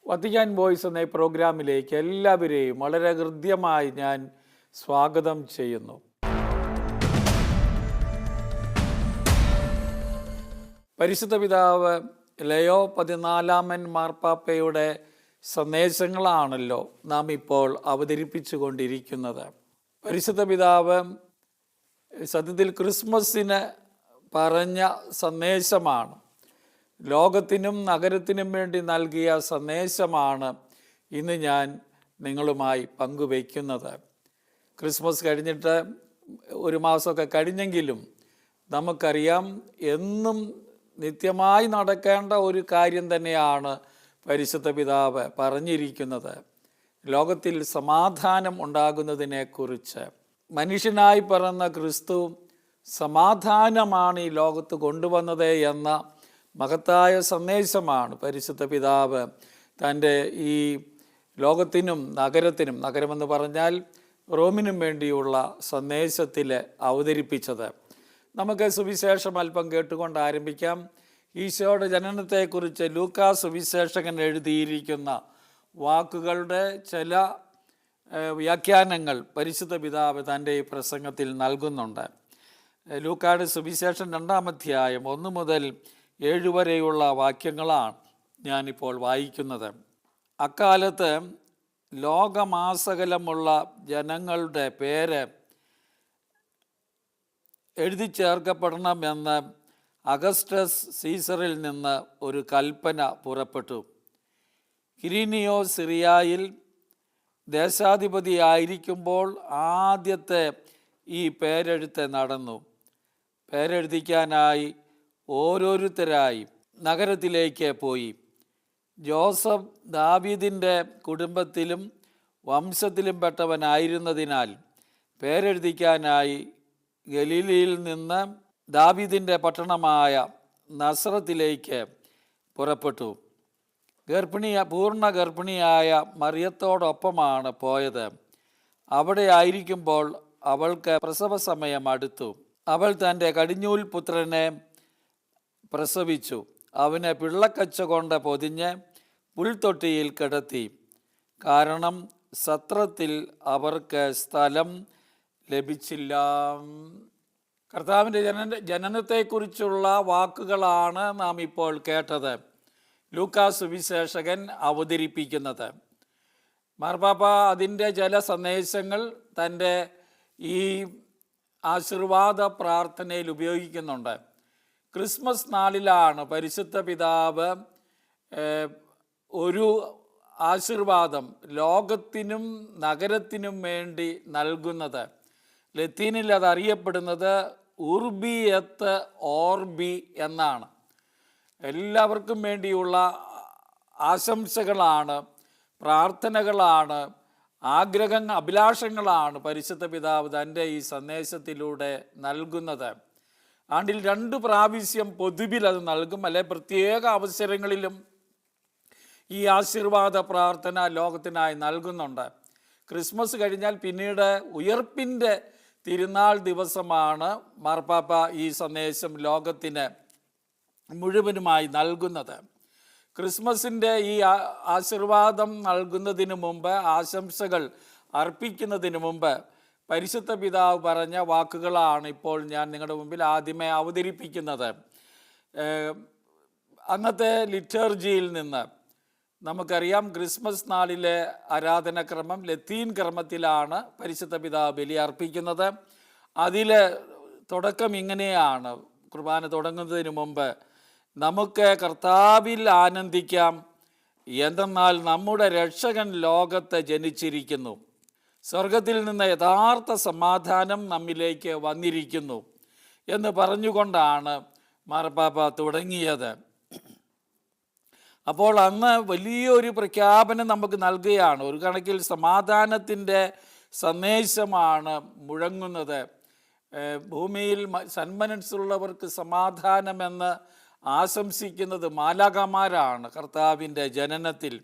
Vatican voice എന്ന ഈ പ്രോഗ്രാമിലേക്ക് എല്ലാവരെയും വളരെ ഹൃദ്യമായി ഞാൻ സ്വാഗതം ചെയ്യുന്നു. പരിശുദ്ധ പിതാവ് ലയോ 14 മാർപ്പാപ്പയുടെ സന്ദേശങ്ങളാണല്ലോ നാം ഇപ്പോൾ അവതരിപ്പിച്ചു കൊണ്ടിരിക്കുന്നത്. പരിശുദ്ധ പിതാവ് സത്യത്തിൽ ക്രിസ്മസിന് പറഞ്ഞ സന്ദേശമാണ്, ലോകത്തിനും നഗരത്തിനും വേണ്ടി നൽകിയ സന്ദേശമാണ് ഇന്ന് ഞാൻ നിങ്ങളുമായി പങ്കുവയ്ക്കുന്നത്. ക്രിസ്മസ് കഴിഞ്ഞിട്ട് ഒരു മാസമൊക്കെ കഴിഞ്ഞെങ്കിലും നമുക്കറിയാം, എന്നും നിത്യമായി നടക്കേണ്ട ഒരു കാര്യം തന്നെയാണ് പരിശുദ്ധ പിതാവ് പറഞ്ഞിരിക്കുന്നത്. ലോകത്തിൽ സമാധാനം ഉണ്ടാകുന്നതിനെക്കുറിച്ച് മനുഷ്യനായി പിറന്ന ക്രിസ്തു സമാധാനമാണ് ഈ ലോകത്ത് കൊണ്ടുവന്നത് എന്ന മഹത്തായ സന്ദേശമാണ് പരിശുദ്ധ പിതാവ് തൻ്റെ ഈ ലോകത്തിനും നഗരത്തിനും, നഗരമെന്ന് പറഞ്ഞാൽ റോമിനും വേണ്ടിയുള്ള സന്ദേശത്തിൽ അവതരിപ്പിച്ചത്. നമുക്ക് സുവിശേഷം അല്പം കേട്ടുകൊണ്ട് ആരംഭിക്കാം. ഈശോയുടെ ജനനത്തെക്കുറിച്ച് ലൂക്കാ സുവിശേഷകൻ എഴുതിയിരിക്കുന്ന വാക്കുകളുടെ ചില വ്യാഖ്യാനങ്ങൾ പരിശുദ്ധ പിതാവ് തൻ്റെ ഈ പ്രസംഗത്തിൽ നൽകുന്നുണ്ട്. ലൂക്കായുടെ സുവിശേഷം 2-ാം അധ്യായം 1 മുതൽ 7 വരെയുള്ള വാക്യങ്ങളാണ് ഞാനിപ്പോൾ വായിക്കുന്നത്. അക്കാലത്ത് ലോകമാസകലമുള്ള ജനങ്ങളുടെ പേര് എഴുതി ചേർക്കപ്പെടണമെന്ന് അഗസ്റ്റസ് സീസറിൽ നിന്ന് ഒരു കൽപ്പന പുറപ്പെട്ടു. കിരീനിയോ സിറിയായിൽ ദേശാധിപതിയായിരിക്കുമ്പോൾ ആദ്യത്തെ ഈ പേരെഴുത്ത് നടന്നു. പേരെഴുതിക്കാനായി ഓരോരുത്തരായി നഗരത്തിലേക്ക് പോയി. ജോസഫ് ദാവീദിൻ്റെ കുടുംബത്തിലും വംശത്തിലും പെട്ടവനായിരുന്നതിനാൽ പേരെഴുതിക്കാനായി ഗലീലയിൽ നിന്ന് ദാവീദിൻ്റെ പട്ടണമായ നസ്രത്തിലേക്ക് പുറപ്പെട്ടു. പൂർണ്ണ ഗർഭിണിയായ മറിയത്തോടൊപ്പമാണ് പോയത്. അവിടെ ആയിരിക്കുമ്പോൾ അവൾക്ക് പ്രസവ സമയം അടുത്തു. അവൾ തൻ്റെ കടിഞ്ഞൂൽ പുത്രനെ പ്രസവിച്ചു. അവനെ പിള്ളക്കച്ച കൊണ്ട് പൊതിഞ്ഞ് പുൽത്തൊട്ടിയിൽ കിടത്തി. കാരണം സത്രത്തിൽ അവർക്ക് സ്ഥലം ലഭിച്ചില്ല. കർത്താവിൻ്റെ ജനനത്തെക്കുറിച്ചുള്ള വാക്കുകളാണ് നാം ഇപ്പോൾ കേട്ടത്, ലൂക്കാ സുവിശേഷകൻ അവതരിപ്പിക്കുന്നത്. മാർപ്പാപ്പ അതിൻ്റെ ചില സന്ദേശങ്ങൾ തൻ്റെ ഈ ആശീർവാദ പ്രാർത്ഥനയിൽ ഉപയോഗിക്കുന്നുണ്ട്. ക്രിസ്മസ് നാളിലാണ് പരിശുദ്ധ പിതാവ് ഒരു ആശീർവാദം ലോകത്തിനും നഗരത്തിനും വേണ്ടി നൽകുന്നത്. ലത്തീനിൽ അത് അറിയപ്പെടുന്നത് ഉർബി എത്ത് ഓർബി എന്നാണ്. എല്ലാവർക്കും വേണ്ടിയുള്ള ആശംസകളാണ്, പ്രാർത്ഥനകളാണ്, അഭിലാഷങ്ങളാണ് പരിശുദ്ധ പിതാവ് തൻ്റെ ഈ സന്ദേശത്തിലൂടെ നൽകുന്നത്. ആണ്ടിൽ 2 പ്രാവശ്യം പൊതുവിൽ അത് നൽകും, അല്ലെ പ്രത്യേക അവസരങ്ങളിലും ഈ ആശീർവാദ പ്രാർത്ഥന ലോകത്തിനായി നൽകുന്നുണ്ട്. ക്രിസ്മസ് കഴിഞ്ഞാൽ പിന്നീട് ഉയർപ്പിൻ്റെ തിരുനാൾ ദിവസമാണ് മാർപ്പാപ്പ ഈ സന്ദേശം ലോകത്തിന് മുഴുവനുമായി നൽകുന്നത്. ക്രിസ്മസിൻ്റെ ഈ ആശീർവാദം നൽകുന്നതിന് മുമ്പ്, ആശംസകൾ അർപ്പിക്കുന്നതിന് മുമ്പ് പരിശുദ്ധ പിതാവ് പറഞ്ഞ വാക്കുകളാണ് ഇപ്പോൾ ഞാൻ നിങ്ങളുടെ മുമ്പിൽ ആദ്യമേ അവതരിപ്പിക്കുന്നത്. അന്നത്തെ ലിറ്റർജിയിൽ നിന്ന് നമുക്കറിയാം, ക്രിസ്മസ് നാളിലെ ആരാധനക്രമം ലത്തീൻ ക്രമത്തിലാണ് പരിശുദ്ധ പിതാവ് ബലി അർപ്പിക്കുന്നത്. അതിൽ തുടക്കം ഇങ്ങനെയാണ്, കുർബാന തുടങ്ങുന്നതിന് മുമ്പ് നമുക്ക് കർത്താവിൽ ആനന്ദിക്കാം, എന്തെന്നാൽ നമ്മുടെ രക്ഷകൻ ലോകത്ത് ജനിച്ചിരിക്കുന്നു, സ്വർഗത്തിൽ നിന്ന് യഥാർത്ഥ സമാധാനം നമ്മിലേക്ക് വന്നിരിക്കുന്നു എന്ന് പറഞ്ഞുകൊണ്ടാണ് മാർപ്പാപ്പ തുടങ്ങിയത്. അപ്പോൾ അന്ന് വലിയൊരു പ്രഖ്യാപനം നമുക്ക് നൽകുകയാണ്. ഒരു കണക്കിൽ സമാധാനത്തിൻ്റെ സന്ദേശമാണ് മുഴങ്ങുന്നത്. ഭൂമിയിൽ സന്മനസ്സുള്ളവർക്ക് സമാധാനമെന്ന് ആശംസിക്കുന്നത് മാലാഖമാരാണ് കർത്താവിൻ്റെ ജനനത്തിൽ.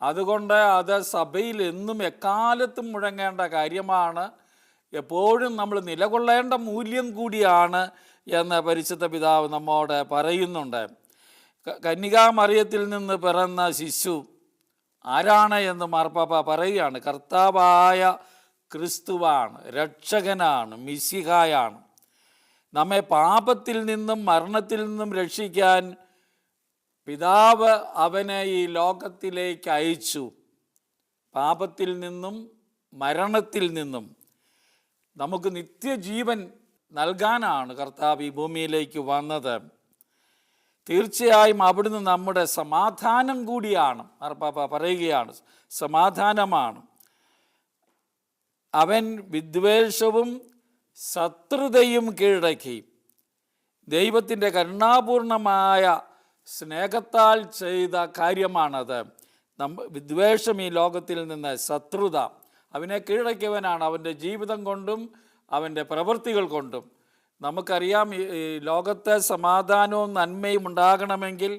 അതുകൊണ്ട് അത് സഭയിൽ എന്നും എക്കാലത്തും മുഴങ്ങേണ്ട കാര്യമാണ്, എപ്പോഴും നമ്മൾ നിലകൊള്ളേണ്ട മൂല്യം കൂടിയാണ് എന്ന് പരിശുദ്ധ പിതാവ് നമ്മോട് പറയുന്നുണ്ട്. കന്യകാമറിയത്തിൽ നിന്ന് പിറന്ന ശിശു ആരാണ് എന്ന് മാർപ്പാപ്പ പറയുകയാണ്. കർത്താവായ ക്രിസ്തുവാണ്, രക്ഷകനാണ്, മിശിഹായാണ്. നമ്മെ പാപത്തിൽ നിന്നും മരണത്തിൽ നിന്നും രക്ഷിക്കാൻ പിതാവ് അവനെ ഈ ലോകത്തിലേക്ക് അയച്ചു. പാപത്തിൽ നിന്നും മരണത്തിൽ നിന്നും നമുക്ക് നിത്യജീവൻ നൽകാനാണ് കർത്താവ് ഈ ഭൂമിയിലേക്ക് വന്നത്. തീർച്ചയായും അവിടുന്ന് നമ്മുടെ സമാധാനം കൂടിയാണ്. മാർപ്പാപ്പ പറയുകയാണ്, സമാധാനമാണ്. അവൻ വിദ്വേഷവും ശത്രുതയും കീഴടക്കി. ദൈവത്തിൻ്റെ കരുണാപൂർണമായ സ്നേഹത്താൽ ചെയ്ത കാര്യമാണത്. വിദ്വേഷം ഈ ലോകത്തിൽ നിന്ന്, ശത്രുത അവനെ കീഴടക്കിയവനാണ്. അവൻ്റെ ജീവിതം കൊണ്ടും അവൻ്റെ പ്രവൃത്തികൾ കൊണ്ടും. നമുക്കറിയാം, ഈ ലോകത്തെ സമാധാനവും നന്മയും ഉണ്ടാകണമെങ്കിൽ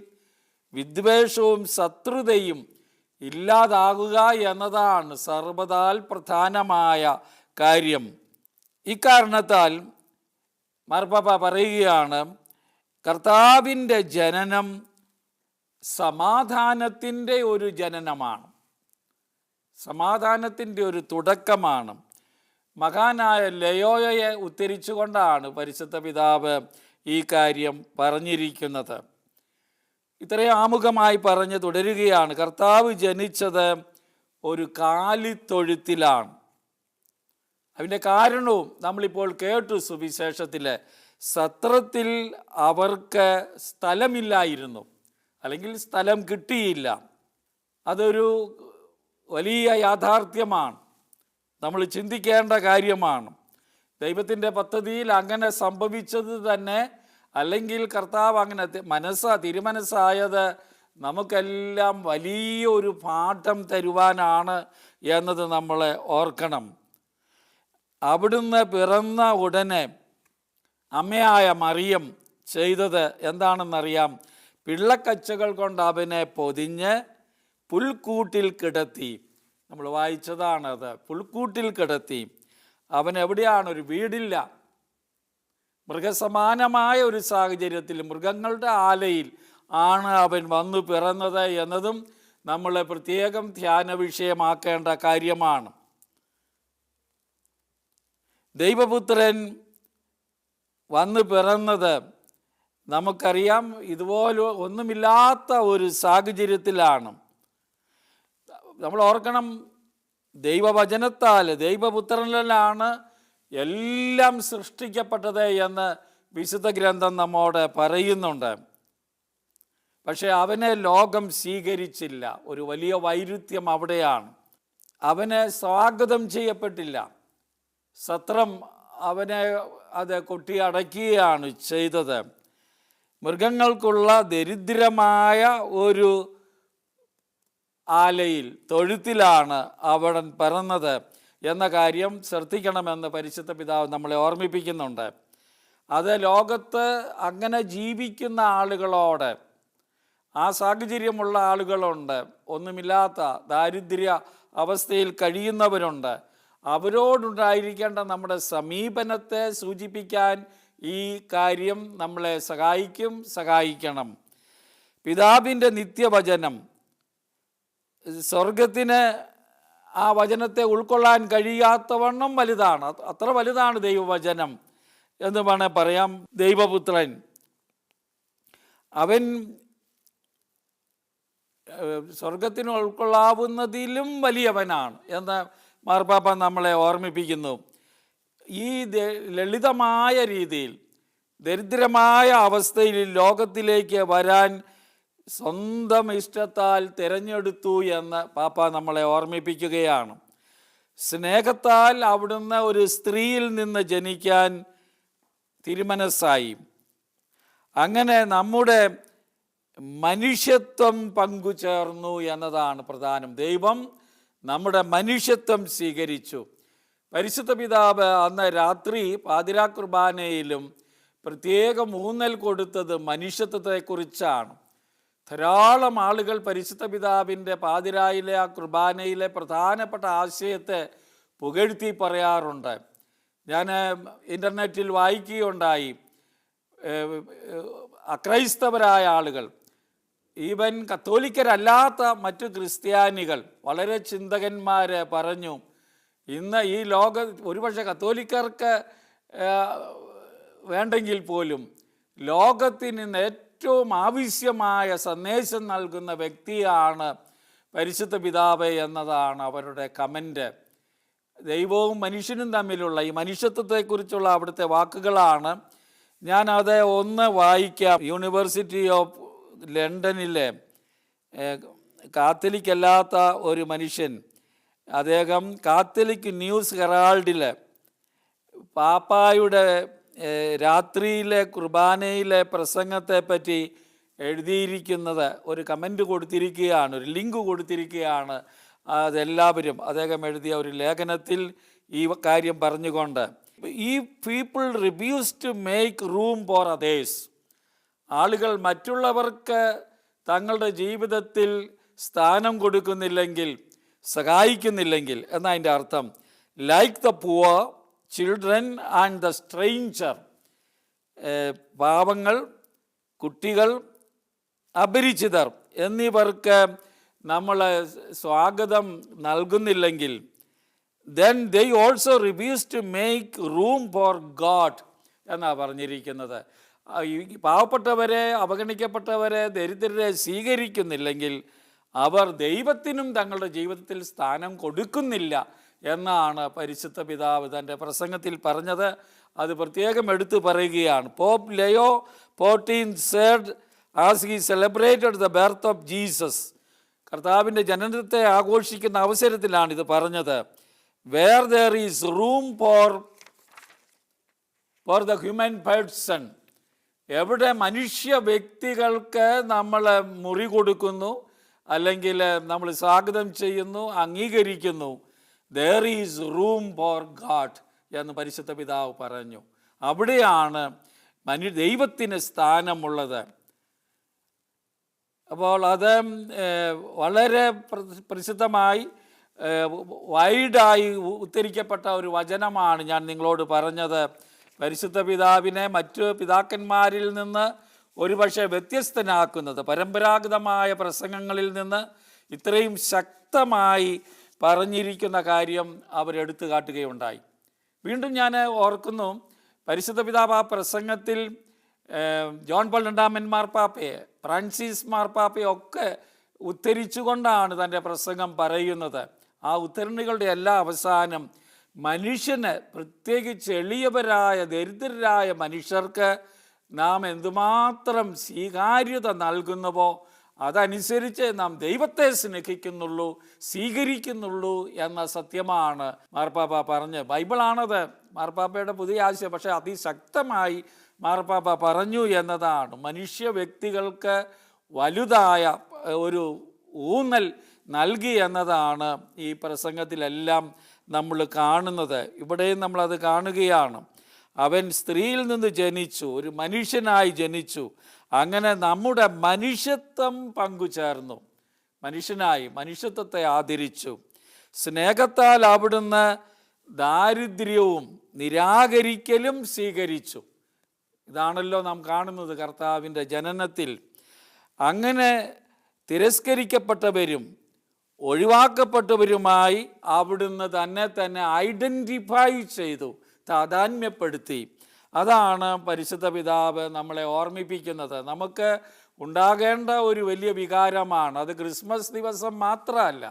വിദ്വേഷവും ശത്രുതയും ഇല്ലാതാകുക എന്നതാണ് സർവ്വതാൽ പ്രധാനമായ കാര്യം. ഇക്കാരണത്താൽ മാർപ്പാപ്പ പറയുകയാണ്, കർത്താവിൻ്റെ ജനനം സമാധാനത്തിൻ്റെ ഒരു ജനനമാണ്, സമാധാനത്തിൻ്റെ ഒരു തുടക്കമാണ്. മഹാനായ ലയോയെ ഉദ്ധരിച്ചുകൊണ്ടാണ് പരിശുദ്ധ പിതാവ് ഈ കാര്യം പറഞ്ഞിരിക്കുന്നത്. ഇത്രയും ആമുഖമായി പറഞ്ഞ് തുടരുകയാണ്. കർത്താവ് ജനിച്ചത് ഒരു കാലിത്തൊഴുത്തിലാണ്. അതിൻ്റെ കാരണവും നമ്മളിപ്പോൾ കേട്ടു സുവിശേഷത്തിൽ. സത്രത്തിൽ അവർക്ക് സ്ഥലമില്ലായിരുന്നു, അല്ലെങ്കിൽ സ്ഥലം കിട്ടിയില്ല. അതൊരു വലിയ യാഥാർത്ഥ്യമാണ്, നമ്മൾ ചിന്തിക്കേണ്ട കാര്യമാണ്. ദൈവത്തിൻ്റെ പദ്ധതിയിൽ അങ്ങനെ സംഭവിച്ചത് തന്നെ, അല്ലെങ്കിൽ കർത്താവ് അങ്ങനെ തിരുമനസ്സായത് നമുക്കെല്ലാം വലിയൊരു പാഠം തരുവാനാണ് എന്നത് നമ്മൾ ഓർക്കണം. അവിടുന്ന് പിറന്ന ഉടനെ അമ്മയായ മറിയം ചെയ്തത് എന്താണെന്നറിയാം. പിള്ളക്കച്ചകൾ കൊണ്ട് അവനെ പൊതിഞ്ഞ് പുൽക്കൂട്ടിൽ കിടത്തി. നമ്മൾ വായിച്ചതാണത്. പുൽക്കൂട്ടിൽ കിടത്തി. അവൻ എവിടെയാണ്? ഒരു വീടില്ല, മൃഗസമാനമായ ഒരു സാഹചര്യത്തിൽ, മൃഗങ്ങളുടെ ആലയിൽ ആണ് അവൻ വന്നു പിറന്നത് എന്നതും നമ്മളെ പ്രത്യേകം ധ്യാന വിഷയമാക്കേണ്ട കാര്യമാണ്. ദൈവപുത്രൻ വന്നു പിറന്നത് നമുക്കറിയാം ഇതുപോലെ ഒന്നുമില്ലാത്ത ഒരു സാഹചര്യത്തിലാണ്. നമ്മൾ ഓർക്കണം, ദൈവവചനത്താൽ, ദൈവപുത്രനിലാണ് എല്ലാം സൃഷ്ടിക്കപ്പെട്ടത് എന്ന് വിശുദ്ധ ഗ്രന്ഥം നമ്മോട് പറയുന്നുണ്ട്. പക്ഷേ അവനെ ലോകം സ്വീകരിച്ചില്ല. ഒരു വലിയ വൈരുദ്ധ്യം അവിടെയാണ്. അവനെ സ്വാഗതം ചെയ്യപ്പെട്ടില്ല. സത്രം അവനെ അത് കൊട്ടിയടക്കുകയാണ് ചെയ്തത്. മൃഗങ്ങൾക്കുള്ള ദരിദ്രമായ ഒരു ആലയിൽ, തൊഴുത്തിലാണ് അവൻ പിറന്നത് എന്ന കാര്യം ശ്രദ്ധിക്കണമെന്ന് പരിശുദ്ധ പിതാവ് നമ്മളെ ഓർമ്മിപ്പിക്കുന്നുണ്ട്. അത് ലോകത്ത് അങ്ങനെ ജീവിക്കുന്ന ആളുകളോട്, ആ സാഹചര്യമുള്ള ആളുകളുണ്ട്, ഒന്നുമില്ലാത്ത ദാരിദ്ര്യ അവസ്ഥയിൽ കഴിയുന്നവരുണ്ട്. അവരോടുണ്ടായിരിക്കേണ്ട നമ്മുടെ സമീപനത്തെ സൂചിപ്പിക്കാൻ ഈ കാര്യം നമ്മളെ സഹായിക്കണം. പിതാവിൻ്റെ നിത്യവചനം, സ്വർഗത്തിന് ആ വചനത്തെ ഉൾക്കൊള്ളാൻ കഴിയാത്തവണ്ണം വലുതാണ്. അത്ര വലുതാണ് ദൈവവചനം എന്ന് വേണേൽ പറയാം. ദൈവപുത്രൻ അവൻ സ്വർഗത്തിന് ഉൾക്കൊള്ളാവുന്നതിലും വലിയവനാണ് എന്ന് മാർപ്പാപ്പ നമ്മളെ ഓർമ്മിപ്പിക്കുന്നു. ഈ ലളിതമായ രീതിയിൽ, ദരിദ്രമായ അവസ്ഥയിൽ ലോകത്തിലേക്ക് വരാൻ സ്വന്തം ഇഷ്ടത്താൽ തിരഞ്ഞെടുത്തു എന്ന് പാപ്പ നമ്മളെ ഓർമ്മിപ്പിക്കുകയാണ്. സ്നേഹത്താൽ അവിടുന്ന് ഒരു സ്ത്രീയിൽ നിന്ന് ജനിക്കാൻ തിരുമനസ്സായി. അങ്ങനെ നമ്മുടെ മനുഷ്യത്വം പങ്കുചേർന്നു എന്നതാണ് പ്രധാനം. ദൈവം നമ്മുടെ മനുഷ്യത്വം സ്വീകരിച്ചു. പരിശുദ്ധ പിതാവ് അന്ന് രാത്രി പാതിരാ കുർബാനയിലും പ്രത്യേകം ഊന്നൽ കൊടുത്തത് മനുഷ്യത്വത്തെക്കുറിച്ചാണ്. ധാരാളം ആളുകൾ പരിശുദ്ധ പിതാവിൻ്റെ പാതിരായിലെ ആ കുർബാനയിലെ പ്രധാനപ്പെട്ട ആശയത്തെ പുകഴ്ത്തി പറയാറുണ്ട്. ഞാൻ ഇൻ്റർനെറ്റിൽ വായിക്കുകയുണ്ടായി, അക്രൈസ്തവരായ ആളുകൾ ഈവൻ കത്തോലിക്കരല്ലാത്ത മറ്റു ക്രിസ്ത്യാനികൾ, വളരെ ചിന്തകന്മാർ പറഞ്ഞു, ഇന്ന് ഈ ഒരുപക്ഷെ കത്തോലിക്കർക്ക് വേണ്ടെങ്കിൽ പോലും ലോകത്തിന് ഇന്ന് ഏറ്റവും ആവശ്യമായ സന്ദേശം നൽകുന്ന വ്യക്തിയാണ് പരിശുദ്ധ പിതാവ് എന്നതാണ് അവരുടെ കമൻറ്റ്. ദൈവവും മനുഷ്യനും തമ്മിലുള്ള ഈ മനുഷ്യത്വത്തെക്കുറിച്ചുള്ള അവിടുത്തെ വാക്കുകളാണ്. ഞാനത് ഒന്ന് വായിക്കാം. യൂണിവേഴ്സിറ്റി ഓഫ് ലണ്ടനിലെ കാത്തലിക് അല്ലാത്ത ഒരു മനുഷ്യൻ, അദ്ദേഹം കാത്തലിക് ന്യൂസ് ഹെറാൾഡിൽ പാപ്പായുടെ രാത്രിയിലെ കുർബാനയിലെ പ്രസംഗത്തെപ്പറ്റി എഴുതിയിരിക്കുന്നത് ഒരു കമൻറ്റ് കൊടുത്തിരിക്കുകയാണ്, ഒരു ലിങ്ക് കൊടുത്തിരിക്കുകയാണ്. അതെല്ലാവരും അദ്ദേഹം എഴുതിയ ഒരു ലേഖനത്തിൽ ഈ കാര്യം പറഞ്ഞുകൊണ്ട്, ഈ people refuse to make room for others, ആളുകൾ മറ്റുള്ളവർക്ക് തങ്ങളുടെ ജീവിതത്തിൽ സ്ഥാനം കൊടുക്കുന്നില്ലെങ്കിൽ, സഹായിക്കുന്നില്ലെങ്കിൽ എന്നതിൻ്റെ അർത്ഥം, like the poor, children and the stranger, പാവങ്ങൾ, കുട്ടികൾ, അപരിചിതർ എന്നിവർക്ക് നമ്മൾ സ്വാഗതം നൽകുന്നില്ലെങ്കിൽ, then they also refuse to make room for God എന്നാണ് പറഞ്ഞിരിക്കുന്നത്. പാവപ്പെട്ടവരെ, അവഗണിക്കപ്പെട്ടവരെ, ദരിദ്രരെ സ്വീകരിക്കുന്നില്ലെങ്കിൽ അവർ ദൈവത്തിനും തങ്ങളുടെ ജീവിതത്തിൽ സ്ഥാനം കൊടുക്കുന്നില്ല എന്നാണ് പരിശുദ്ധ പിതാവ് തൻ്റെ പ്രസംഗത്തിൽ പറഞ്ഞത്. അത് പ്രത്യേകം എടുത്തു പറയുകയാണ്. Pope Leo 14 said as he celebrated the birth of Jesus, കർത്താവിൻ്റെ ജനനത്തെ ആഘോഷിക്കുന്ന അവസരത്തിലാണ് ഇത് പറഞ്ഞത്. Where there is room for the human person, എവിടെ മനുഷ്യ വ്യക്തികൾക്ക് നമ്മൾ മുറി കൊടുക്കുന്നു, അല്ലെങ്കിൽ നമ്മൾ സ്വാഗതം ചെയ്യുന്നു, അംഗീകരിക്കുന്നു, there is room for God എന്ന് പരിശുദ്ധ പിതാവ് പറഞ്ഞു. അവിടെയാണ് ദൈവത്തിന് സ്ഥാനമുള്ളത്. അപ്പോൾ അത് വളരെ പ്രസിദ്ധമായി വൈഡായി ഉദ്ധരിക്കപ്പെട്ട ഒരു വചനമാണ് ഞാൻ നിങ്ങളോട് പറഞ്ഞത്. പരിശുദ്ധ പിതാവിനെ മറ്റു പിതാക്കന്മാരിൽ നിന്ന് ഒരുപക്ഷെ വ്യത്യസ്തനാക്കുന്നത്, പരമ്പരാഗതമായ പ്രസംഗങ്ങളിൽ നിന്ന് ഇത്രയും ശക്തമായി പറഞ്ഞിരിക്കുന്ന കാര്യം അവരെടുത്തു കാട്ടുകയുണ്ടായി. വീണ്ടും ഞാൻ ഓർക്കുന്നു, പരിശുദ്ധ പിതാവ് ആ പ്രസംഗത്തിൽ ജോൺ പോൾ രണ്ടാമൻ മാർപ്പാപ്പയെ, ഫ്രാൻസിസ് മാർപ്പാപ്പയെ ഒക്കെ ഉദ്ധരിച്ചുകൊണ്ടാണ് തൻ്റെ പ്രസംഗം പറയുന്നത്. ആ ഉദ്ധരണികളുടെ എല്ലാ അവസാനം മനുഷ്യന്, പ്രത്യേകിച്ച് എളിയവരായ ദരിദ്രരായ മനുഷ്യർക്ക് നാം എന്തുമാത്രം സ്വീകാര്യത നൽകുന്നുവോ അതനുസരിച്ച് നാം ദൈവത്തെ സ്നേഹിക്കുന്നുള്ളൂ, സ്വീകരിക്കുന്നുള്ളൂ എന്ന സത്യമാണ് മാർപ്പാപ്പ പറഞ്ഞ്. ബൈബിളാണത്, മാർപ്പാപ്പയുടെ പുതിയ ആശയം, പക്ഷേ അതിശക്തമായി മാർപ്പാപ്പ പറഞ്ഞു എന്നതാണ്. മനുഷ്യ വ്യക്തികൾക്ക് വലുതായ ഒരു ഊന്നൽ നൽകി എന്നതാണ് ഈ പ്രസംഗത്തിലെല്ലാം നമ്മൾ കാണുന്നത്. ഇവിടെയും നമ്മളത് കാണുകയാണ്. അവൻ സ്ത്രീയിൽ നിന്ന് ജനിച്ചു, ഒരു മനുഷ്യനായി ജനിച്ചു, അങ്ങനെ നമ്മുടെ മനുഷ്യത്വം പങ്കുചേർന്നു, മനുഷ്യനായി മനുഷ്യത്വത്തെ ആദരിച്ചു. സ്നേഹത്താൽ അവിടുന്ന് ദാരിദ്ര്യവും നിരാകരിക്കലും സ്വീകരിച്ചു. ഇതാണല്ലോ നാം കാണുന്നത് കർത്താവിൻ്റെ ജനനത്തിൽ. അങ്ങനെ തിരസ്കരിക്കപ്പെട്ടവരും ഒഴിവാക്കപ്പെട്ടവരുമായി അവിടുന്ന് തന്നെ ഐഡൻറ്റിഫൈ ചെയ്തു, താതാത്മ്യപ്പെടുത്തി. അതാണ് പരിശുദ്ധ പിതാവ് നമ്മളെ ഓർമ്മിപ്പിക്കുന്നത്. നമുക്ക് ഉണ്ടാകേണ്ട ഒരു വലിയ വികാരമാണ് അത്. ക്രിസ്മസ് ദിവസം മാത്രമല്ല,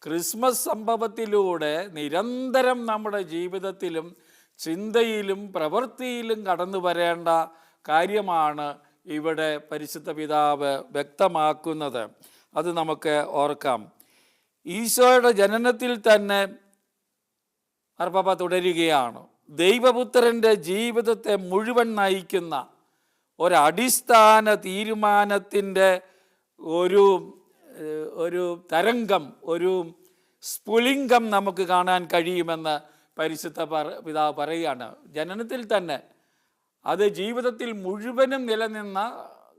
ക്രിസ്മസ് സംഭവത്തിലൂടെ നിരന്തരം നമ്മുടെ ജീവിതത്തിലും ചിന്തയിലും പ്രവൃത്തിയിലും കടന്നു വരേണ്ട കാര്യമാണ് ഇവിടെ പരിശുദ്ധ പിതാവ് വ്യക്തമാക്കുന്നത്. അത് നമുക്ക് ഓർക്കാം. ഈശോയുടെ ജനനത്തിൽ തന്നെ മാർപ്പാപ്പ തുടരുകയാണ്. ദൈവപുത്രൻ്റെ ജീവിതത്തെ മുഴുവൻ നയിക്കുന്ന ഒരടിസ്ഥാന തീരുമാനത്തിൻ്റെ ഒരു തരംഗം, ഒരു സ്ഫുലിംഗം നമുക്ക് കാണാൻ കഴിയുമെന്ന് പരിശുദ്ധ പിതാവ് പറയുകയാണ്. ജനനത്തിൽ തന്നെ അത് ജീവിതത്തിൽ മുഴുവനും നിലനിന്ന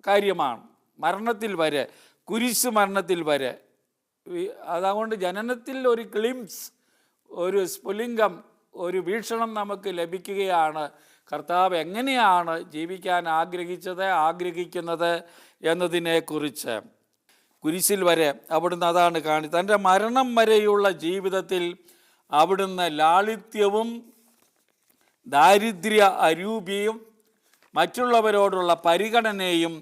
കാര്യമാണ്, മരണത്തിൽ വരെ, കുരിശ് മരണത്തിൽ വരെ. അതുകൊണ്ട് ജനനത്തിൽ ഒരു ഗ്ലിംസ്, ഒരു സ്ഫുലിംഗം, ഒരു വീക്ഷണം നമുക്ക് ലഭിക്കുകയാണ്. കർത്താവ് എങ്ങനെയാണ് ജീവിക്കാൻ ആഗ്രഹിക്കുന്നത് എന്നതിനെക്കുറിച്ച്. കുരിശിൽ വരെ അവിടുന്ന് അതാണ് തൻ്റെ മരണം വരെയുള്ള ജീവിതത്തിൽ അവിടുന്ന് ലാളിത്യവും ദാരിദ്ര്യ അരൂപിയും മറ്റുള്ളവരോടുള്ള പരിഗണനയും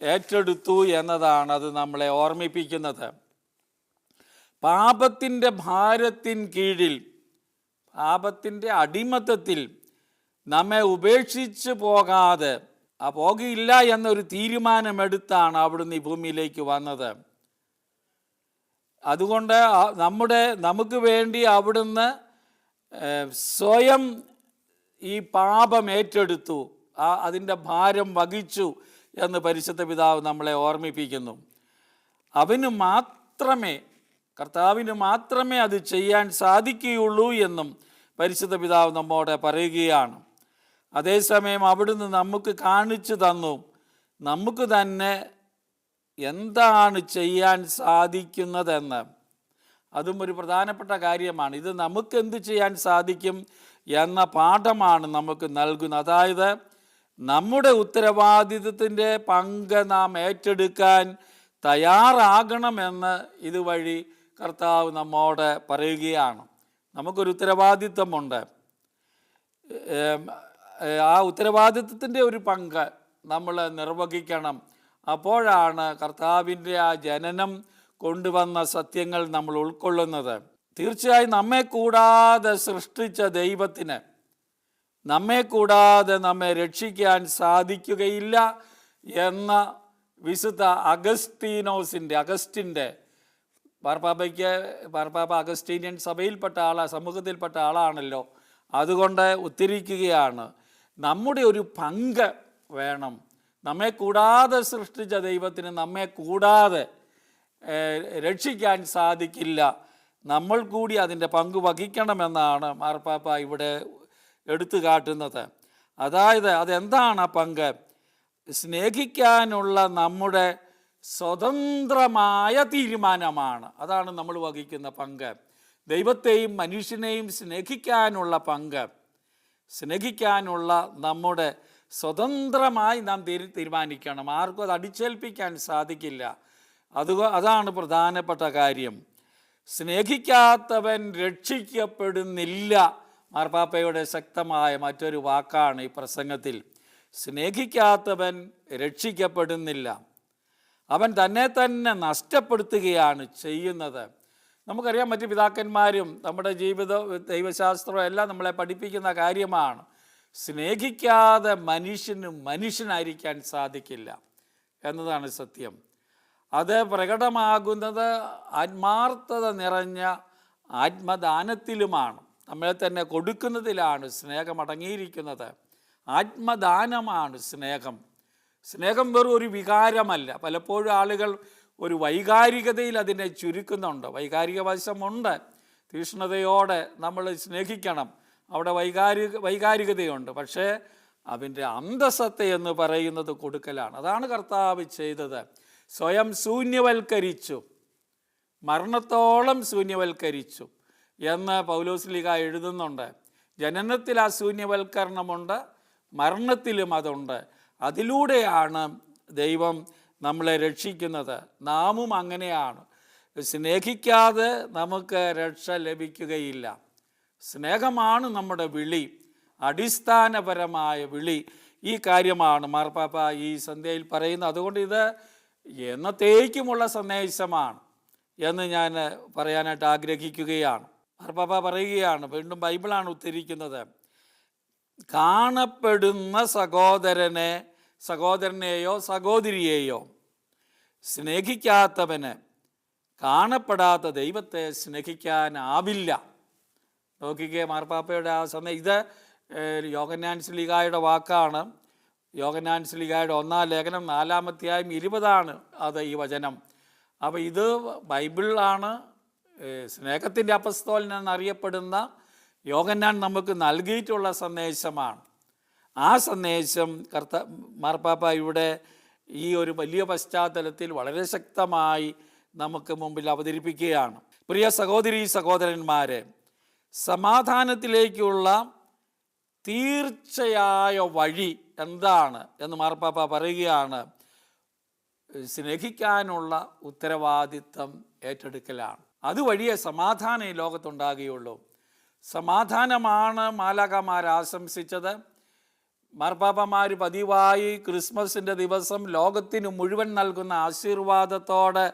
ഏറ്റെടുത്തു എന്നതാണ് അത് നമ്മളെ ഓർമ്മിപ്പിക്കുന്നത്. പാപത്തിൻ്റെ ഭാരത്തിൻ കീഴിൽ, പാപത്തിൻ്റെ അടിമത്തത്തിൽ നമ്മെ ഉപേക്ഷിച്ച് പോകാതെ പോകില്ല എന്നൊരു തീരുമാനമെടുത്താണ് അവിടുന്ന് ഈ ഭൂമിയിലേക്ക് വന്നത്. അതുകൊണ്ട് നമുക്ക് വേണ്ടി അവിടുന്ന് സ്വയം ഈ പാപം ഏറ്റെടുത്തു, അതിൻ്റെ ഭാരം വഹിച്ചു എന്ന് പരിശുദ്ധ പിതാവ് നമ്മളെ ഓർമ്മിപ്പിക്കുന്നു. കർത്താവിന് മാത്രമേ അത് ചെയ്യാൻ സാധിക്കുകയുള്ളൂ എന്നും പരിശുദ്ധ പിതാവ് നമ്മോട് പറയുകയാണ്. അതേസമയം അവിടുന്ന് നമുക്ക് കാണിച്ചു തന്നു നമുക്ക് തന്നെ എന്താണ് ചെയ്യാൻ സാധിക്കുന്നതെന്ന്. അതും ഒരു പ്രധാനപ്പെട്ട കാര്യമാണ്. ഇത് നമുക്ക് എന്ത് ചെയ്യാൻ സാധിക്കും എന്ന പാഠമാണ് നമുക്ക് നൽകുന്നത്. അതായത് നമ്മുടെ ഉത്തരവാദിത്വത്തിൻ്റെ പങ്ക് നാം ഏറ്റെടുക്കാൻ തയ്യാറാകണമെന്ന് ഇതുവഴി കർത്താവ് നമ്മോട് പറയുകയാണ്. നമുക്കൊരു ഉത്തരവാദിത്വമുണ്ട്. ആ ഉത്തരവാദിത്വത്തിൻ്റെ ഒരു പങ്ക് നമ്മൾ നിർവഹിക്കണം. അപ്പോഴാണ് കർത്താവിൻ്റെ ആ ജനനം കൊണ്ടുവന്ന സത്യങ്ങൾ നമ്മൾ ഉൾക്കൊള്ളുന്നത്. തീർച്ചയായും നമ്മെ കൂടാതെ സൃഷ്ടിച്ച ദൈവത്തിന് നമ്മെ കൂടാതെ നമ്മെ രക്ഷിക്കാൻ സാധിക്കുകയില്ല എന്ന വിശുദ്ധ അഗസ്റ്റിൻ്റെ മാർപ്പാപ്പ അഗസ്റ്റീനിയൻ സഭയിൽപ്പെട്ട സമൂഹത്തിൽപ്പെട്ട ആളാണല്ലോ. അതുകൊണ്ട് ഉദ്ധരിക്കുകയാണ്, നമ്മുടെ ഒരു പങ്ക് വേണം. നമ്മെ കൂടാതെ സൃഷ്ടിച്ച ദൈവത്തിന് നമ്മെ കൂടാതെ രക്ഷിക്കാൻ സാധിക്കില്ല. നമ്മൾ കൂടി അതിൻ്റെ പങ്ക് വഹിക്കണമെന്നാണ് മാർപ്പാപ്പ ഇവിടെ എടുത്തു കാട്ടുന്നത്. അതായത് അതെന്താണ് ആ പങ്ക്? സ്നേഹിക്കാനുള്ള നമ്മുടെ സ്വതന്ത്രമായ തീരുമാനമാണ്. അതാണ് നമ്മൾ വഹിക്കുന്ന പങ്ക്. ദൈവത്തെയും മനുഷ്യനെയും സ്നേഹിക്കാനുള്ള പങ്ക്, സ്നേഹിക്കാനുള്ള നമ്മുടെ സ്വതന്ത്രമായി നാം തീരുമാനിക്കണം. ആർക്കും അത് അടിച്ചേൽപ്പിക്കാൻ സാധിക്കില്ല. അതാണ് പ്രധാനപ്പെട്ട കാര്യം. സ്നേഹിക്കാത്തവൻ രക്ഷിക്കപ്പെടുന്നില്ല. മാർപ്പാപ്പയുടെ ശക്തമായ മറ്റൊരു വാക്കാണ് ഈ പ്രസംഗത്തിൽ. സ്നേഹിക്കാത്തവൻ രക്ഷിക്കപ്പെടുന്നില്ല, അവൻ തന്നെ നഷ്ടപ്പെടുത്തുകയാണ് ചെയ്യുന്നത്. നമുക്കറിയാം, മറ്റ് പിതാക്കന്മാരും നമ്മുടെ ദൈവശാസ്ത്രവും എല്ലാം നമ്മളെ പഠിപ്പിക്കുന്ന കാര്യമാണ്. സ്നേഹിക്കാതെ മനുഷ്യനായിരിക്കാൻ സാധിക്കില്ല എന്നതാണ് സത്യം. അത് പ്രകടമാകുന്നത് ആത്മാർത്ഥത നിറഞ്ഞ ആത്മദാനത്തിലുമാണ്. നമ്മളെ തന്നെ കൊടുക്കുന്നതിലാണ് സ്നേഹം അടങ്ങിയിരിക്കുന്നത്. ആത്മദാനമാണ് സ്നേഹം. സ്നേഹം വെറും ഒരു വികാരമല്ല. പലപ്പോഴും ആളുകൾ ഒരു വൈകാരികതയിൽ അതിനെ ചുരുക്കുന്നുണ്ട്. വൈകാരിക വശമുണ്ട്. തീക്ഷ്ണതയോടെ നമ്മൾ സ്നേഹിക്കണം, അവിടെ വൈകാരികതയുണ്ട്. പക്ഷേ അതിൻ്റെ അന്തസത്ത എന്ന് പറയുന്നത് കൊടുക്കലാണ്. അതാണ് കർത്താവ് ചെയ്തത്. സ്വയം ശൂന്യവൽക്കരിച്ചു, മരണത്തോളം ശൂന്യവൽക്കരിച്ചു എന്ന് പൗലോസ്ലീഹ എഴുതുന്നുണ്ട്. ജനനത്തിൽ ആ ശൂന്യവൽക്കരണമുണ്ട്, മരണത്തിലും അതുണ്ട്. അതിലൂടെയാണ് ദൈവം നമ്മളെ രക്ഷിക്കുന്നത്. നാമും അങ്ങനെയാണ്. സ്നേഹിക്കാതെ നമുക്ക് രക്ഷ ലഭിക്കുകയില്ല. സ്നേഹമാണ് നമ്മുടെ വിളി, അടിസ്ഥാനപരമായ വിളി. ഈ കാര്യമാണ് മാർപ്പാപ്പ ഈ സന്ധ്യയിൽ പറയുന്നത്. അതുകൊണ്ട് ഇത് എന്നത്തേക്കുമുള്ള സന്ദേശമാണ് എന്ന് ഞാൻ പറയാനായിട്ട് ആഗ്രഹിക്കുകയാണ്. മാർപ്പാപ്പ പറയുകയാണ്, വീണ്ടും ബൈബിളാണ് ഉദ്ധരിക്കുന്നത്, കാണപ്പെടുന്ന സഹോദരനെയോ സഹോദരിയെയോ സ്നേഹിക്കാത്തവന് കാണപ്പെടാത്ത ദൈവത്തെ സ്നേഹിക്കാനാവില്ല. നോക്കിക്കേ മാർപ്പാപ്പയുടെ ആ സമയം. ഇത് യോഹന്നാൻ ശ്ലീഹായുടെ വാക്കാണ്. യോഹന്നാൻ ശ്ലീഹായുടെ 1-ാം ലേഖനം 4-ാം അധ്യായം 20 അത് ഈ വചനം. അപ്പോൾ ഇത് ബൈബിളിലാണ്. സ്നേഹത്തിൻ്റെ അപ്പസ്തോലൻ എന്നറിയപ്പെടുന്ന യോഹന്നാൻ നമുക്ക് നൽകിയിട്ടുള്ള സന്ദേശമാണ്. ആ സന്ദേശം മാർപ്പാപ്പ ഇവിടെ ഈ ഒരു വലിയ പശ്ചാത്തലത്തിൽ വളരെ ശക്തമായി നമുക്ക് മുമ്പിൽ അവതരിപ്പിക്കുകയാണ്. പ്രിയ സഹോദരന്മാരെ, സമാധാനത്തിലേക്കുള്ള തീർച്ചയായ വഴി എന്താണ് എന്ന് മാർപ്പാപ്പ പറയുകയാണ്. സ്നേഹിക്കാനുള്ള ഉത്തരവാദിത്തം ഏറ്റെടുക്കലാണ്. അതുവഴിയേ സമാധാനം ഈ ലോകത്തുണ്ടാകുകയുള്ളൂ. സമാധാനമാണ് മാലാഖമാർ ആശംസിച്ചത്. മാർപ്പാപ്പമാർ പതിവായി ക്രിസ്മസിൻ്റെ ദിവസം ലോകത്തിന് മുഴുവൻ നൽകുന്ന ആശീർവാദത്തോട്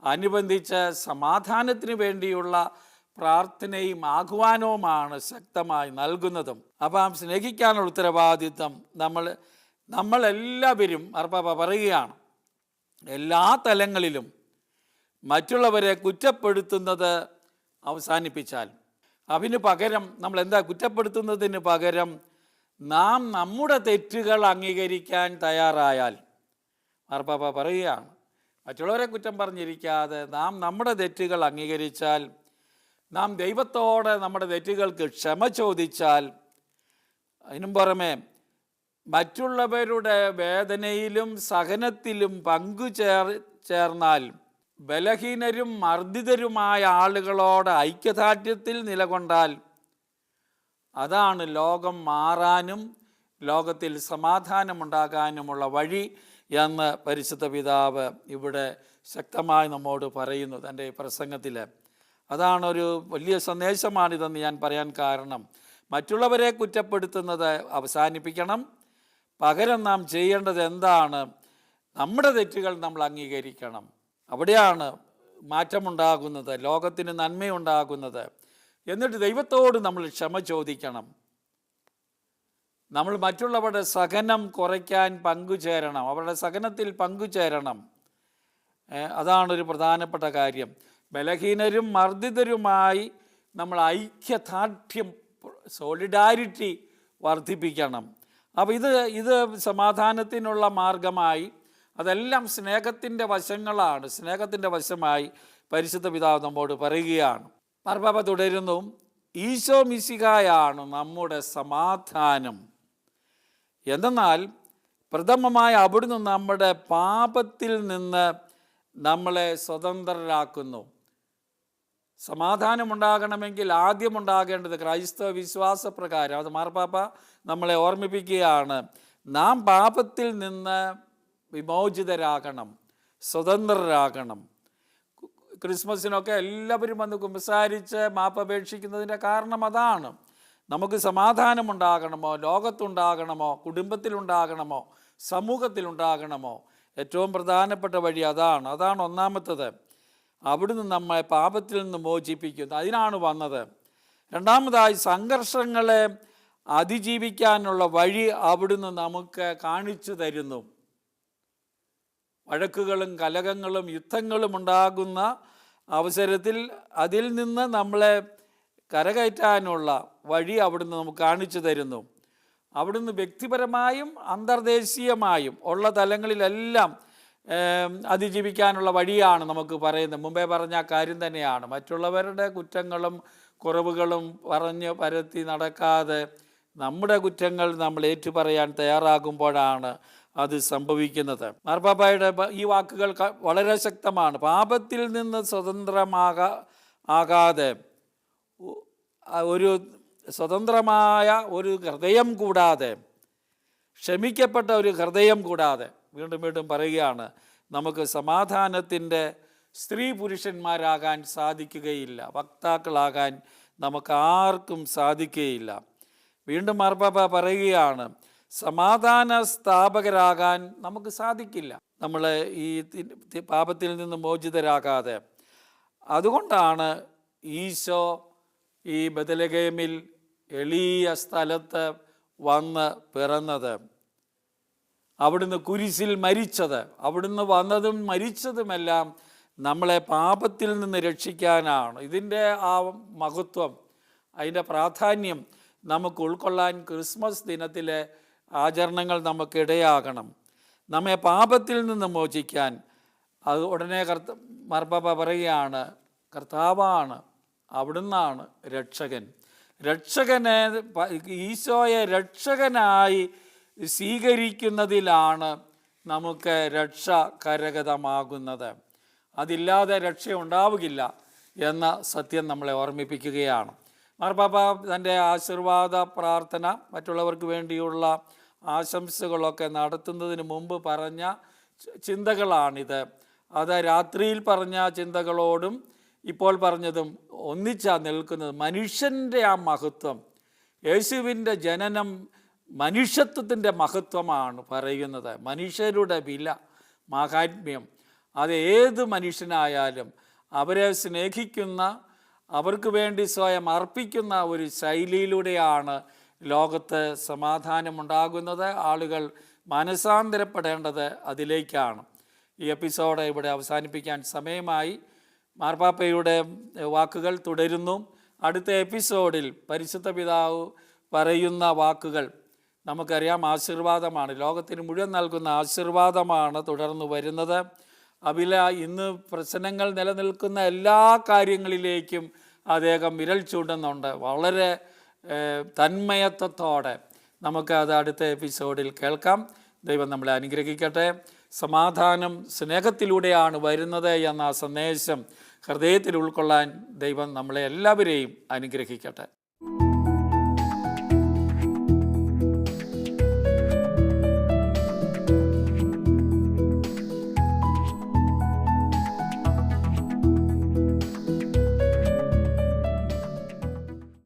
അനുബന്ധിച്ച് സമാധാനത്തിന് വേണ്ടിയുള്ള പ്രാർത്ഥനയും ആഹ്വാനവുമാണ് ശക്തമായി നൽകുന്നതും. അപ്പം സ്നേഹിക്കാനുള്ള ഉത്തരവാദിത്വം നമ്മളെല്ലാവരും മാർപ്പാപ്പ പറയുകയാണ്, എല്ലാ തലങ്ങളിലും മറ്റുള്ളവരെ കുറ്റപ്പെടുത്തുന്നത് അവസാനിപ്പിച്ചാൽ, അതിന് പകരം നമ്മൾ കുറ്റപ്പെടുത്തുന്നതിന് പകരം നാം നമ്മുടെ തെറ്റുകൾ അംഗീകരിക്കാൻ തയ്യാറായാൽ, മാർപ്പാപ്പ പറയുകയാണ്, മറ്റുള്ളവരെ കുറ്റം പറഞ്ഞിരിക്കാതെ നാം നമ്മുടെ തെറ്റുകൾ അംഗീകരിച്ചാൽ, നാം ദൈവത്തോടെ നമ്മുടെ തെറ്റുകൾക്ക് ക്ഷമ ചോദിച്ചാൽ, അതിനും പുറമെ മറ്റുള്ളവരുടെ വേദനയിലും സഹനത്തിലും ചേർന്നാൽ, ബലഹീനരും മർദ്ദിതരുമായ ആളുകളോട് ഐക്യദാർഢ്യത്തിൽ നിലകൊണ്ടാൽ, അതാണ് ലോകം മാറാനും ലോകത്തിൽ സമാധാനമുണ്ടാകാനുമുള്ള വഴി എന്ന് പരിശുദ്ധ പിതാവ് ഇവിടെ ശക്തമായി നമ്മോട് പറയുന്നു തൻ്റെ പ്രസംഗത്തിൽ. അതാണൊരു വലിയ സന്ദേശമാണിതെന്ന് ഞാൻ പറയാൻ കാരണം, മറ്റുള്ളവരെ കുറ്റപ്പെടുത്തുന്നത് അവസാനിപ്പിക്കണം. പകരം നാം ചെയ്യേണ്ടത് എന്താണ്? നമ്മുടെ തെറ്റുകൾ നമ്മൾ അംഗീകരിക്കണം. അവിടെയാണ് മാറ്റമുണ്ടാകുന്നത്, ലോകത്തിന് നന്മയുണ്ടാകുന്നത്. എന്നിട്ട് ദൈവത്തോട് നമ്മൾ ക്ഷമ ചോദിക്കണം. നമ്മൾ മറ്റുള്ളവരുടെ സഹനം കുറയ്ക്കാൻ പങ്കുചേരണം, അവരുടെ സഹനത്തിൽ പങ്കുചേരണം. അതാണൊരു പ്രധാനപ്പെട്ട കാര്യം. ബലഹീനരും മർദ്ദിതരുമായി നമ്മൾ ഐക്യദാർഢ്യം, സോളിഡാരിറ്റി വർദ്ധിപ്പിക്കണം. അപ്പോൾ ഇത് സമാധാനത്തിനുള്ള മാർഗമായി, അതെല്ലാം സ്നേഹത്തിൻ്റെ വശങ്ങളാണ്. സ്നേഹത്തിൻ്റെ വശമായി പരിശുദ്ധ പിതാവ് നമ്മോട് പറയുകയാണ്. മാർപ്പാപ്പ തുടരുന്നു, ഈശോ മിശിഹായാണ് നമ്മുടെ സമാധാനം. എന്തെന്നാൽ പ്രഥമമായി അവിടുന്ന് നമ്മുടെ പാപത്തിൽ നിന്ന് നമ്മളെ സ്വതന്ത്രരാക്കുന്നു. സമാധാനമുണ്ടാകണമെങ്കിൽ ആദ്യം ഉണ്ടാകേണ്ടത് ക്രൈസ്തവ വിശ്വാസപ്രകാരം, അത് മാർപ്പാപ്പ നമ്മളെ ഓർമ്മിപ്പിക്കുകയാണ്, നാം പാപത്തിൽ നിന്ന് വിമോചിതരാകണം, സ്വതന്ത്രരാകണം. ക്രിസ്മസിനൊക്കെ എല്ലാവരും വന്ന് കുമ്പസാരിച്ച് മാപ്പപേക്ഷിക്കുന്നതിൻ്റെ കാരണം അതാണ്. നമുക്ക് സമാധാനമുണ്ടാകണമോ, ലോകത്തുണ്ടാകണമോ, കുടുംബത്തിലുണ്ടാകണമോ, സമൂഹത്തിലുണ്ടാകണമോ, ഏറ്റവും പ്രധാനപ്പെട്ട വഴി അതാണ് ഒന്നാമത്തത്. അവിടുന്ന് നമ്മെ പാപത്തിൽ നിന്ന് മോചിപ്പിക്കുന്നു, അതിനാണ് വന്നത്. രണ്ടാമതായി സംഘർഷങ്ങളെ അതിജീവിക്കാനുള്ള വഴി അവിടുന്ന് നമുക്ക് കാണിച്ചു തരുന്നു. വഴക്കുകളും കലഹങ്ങളും യുദ്ധങ്ങളും ഉണ്ടാകുന്ന അവസരത്തിൽ അതിൽ നിന്ന് നമ്മളെ കരകയറ്റാനുള്ള വഴി അവിടുന്ന് നമുക്ക് കാണിച്ചു തരുന്നു. അവിടുന്ന് വ്യക്തിപരമായും അന്തർദേശീയമായും ഉള്ള തലങ്ങളിലെല്ലാം അതിജീവിക്കാനുള്ള വഴിയാണ് നമുക്ക് പറയുന്നത്. മുമ്പേ പറഞ്ഞ കാര്യം തന്നെയാണ്. മറ്റുള്ളവരുടെ കുറ്റങ്ങളും കുറവുകളും പറഞ്ഞ് പരത്തി നടക്കാതെ നമ്മുടെ കുറ്റങ്ങൾ നമ്മൾ ഏറ്റുപറയാൻ തയ്യാറാകുമ്പോഴാണ് അത് സംഭവിക്കുന്നത്. മാർപ്പാപ്പായുടെ ഈ വാക്കുകൾ വളരെ ശക്തമാണ്. പാപത്തിൽ നിന്ന് സ്വതന്ത്രമാകാതെ ഒരു സ്വതന്ത്രമായ ഒരു ഹൃദയം കൂടാതെ, ക്ഷമിക്കപ്പെട്ട ഒരു ഹൃദയം കൂടാതെ, വീണ്ടും വീണ്ടും പറയുകയാണ്, നമുക്ക് സമാധാനത്തിൻ്റെ സ്ത്രീ പുരുഷന്മാരാകാൻ സാധിക്കുകയില്ല, വക്താക്കളാകാൻ നമുക്ക് ആർക്കും സാധിക്കുകയില്ല. വീണ്ടും മാർപ്പാപ്പ പറയുകയാണ്, സമാധാന സ്ഥാപകരാകാൻ നമുക്ക് സാധിക്കില്ല നമ്മൾ ഈ പാപത്തിൽ നിന്ന് മോചിതരാകാതെ. അതുകൊണ്ടാണ് ഈശോ ഈ ബെത്ലഹേമിൽ എളിയ സ്ഥലത്ത് വന്ന് പിറന്നത്, അവിടുന്ന് കുരിശിൽ മരിച്ചത്. അവിടുന്ന് വന്നതും മരിച്ചതുമെല്ലാം നമ്മളെ പാപത്തിൽ നിന്ന് രക്ഷിക്കാനാണ്. ഇതിൻ്റെ ആ മഹത്വം, അതിൻ്റെ പ്രാധാന്യം നമുക്ക് ഉൾക്കൊള്ളാൻ ക്രിസ്മസ് ദിനത്തിലെ ആചരണങ്ങൾ നമുക്കിടയാകണം. നമ്മെ പാപത്തിൽ നിന്ന് മോചിക്കാൻ അത് ഉടനെ മാർപ്പാപ്പ പറയുകയാണ്, കർത്താവാണ്, അവിടുന്നാണ് രക്ഷകൻ. ഈശോയെ രക്ഷകനായി സ്വീകരിക്കുന്നതിലാണ് നമുക്ക് രക്ഷ കരഗതമാകുന്നത്. അതില്ലാതെ രക്ഷ ഉണ്ടാവുകയില്ല എന്ന സത്യം നമ്മളെ ഓർമ്മിപ്പിക്കുകയാണ്. മാർപ്പാപ്പ തൻ്റെ ആശീർവാദ പ്രാർത്ഥന, മറ്റുള്ളവർക്ക് വേണ്ടിയുള്ള ആശംസകളൊക്കെ നടത്തുന്നതിന് മുമ്പ് പറഞ്ഞ ചിന്തകളാണിത്. അത് രാത്രിയിൽ പറഞ്ഞ ചിന്തകളോടും ഇപ്പോൾ പറഞ്ഞതും ഒന്നിച്ചാണ് നിൽക്കുന്നത്. മനുഷ്യൻ്റെ ആ മഹത്വം, യേശുവിൻ്റെ ജനനം മനുഷ്യത്വത്തിൻ്റെ മഹത്വമാണ് പറയുന്നത്. മനുഷ്യരുടെ വില, മാഹാത്മ്യം, അത് ഏത് മനുഷ്യനായാലും അവരെ സ്നേഹിക്കുന്ന, അവർക്ക് വേണ്ടി സ്വയം അർപ്പിക്കുന്ന ഒരു ശൈലിയിലൂടെയാണ് ലോകത്ത് സമാധാനമുണ്ടാകുന്നത്. ആളുകൾ മനസാന്തരപ്പെടേണ്ടത് അതിലേക്കാണ്. ഈ എപ്പിസോഡ് ഇവിടെ അവസാനിപ്പിക്കാൻ സമയമായി. മാർപ്പാപ്പയുടെ വാക്കുകൾ തുടരുന്നു. അടുത്ത എപ്പിസോഡിൽ പരിശുദ്ധ പിതാവ് പറയുന്ന വാക്കുകൾ നമുക്കറിയാം, ആശീർവാദമാണ്. ലോകത്തിന് മുഴുവൻ നൽകുന്ന ആശീർവാദമാണ് തുടർന്ന് വരുന്നത്. ഇന്ന് പ്രശ്നങ്ങൾ നിലനിൽക്കുന്ന എല്ലാ കാര്യങ്ങളിലേക്കും അദ്ദേഹം വിരൽ ചൂണ്ടുന്നുണ്ട്. വളരെ തന്മയത്വത്തോടെ നമുക്കത് അടുത്ത എപ്പിസോഡിൽ കേൾക്കാം. ദൈവം നമ്മളെ അനുഗ്രഹിക്കട്ടെ. സമാധാനം സ്നേഹത്തിലൂടെയാണ് വരുന്നത് എന്ന സന്ദേശം ഹൃദയത്തിൽ ഉൾക്കൊള്ളാൻ ദൈവം നമ്മളെ എല്ലാവരെയും അനുഗ്രഹിക്കട്ടെ.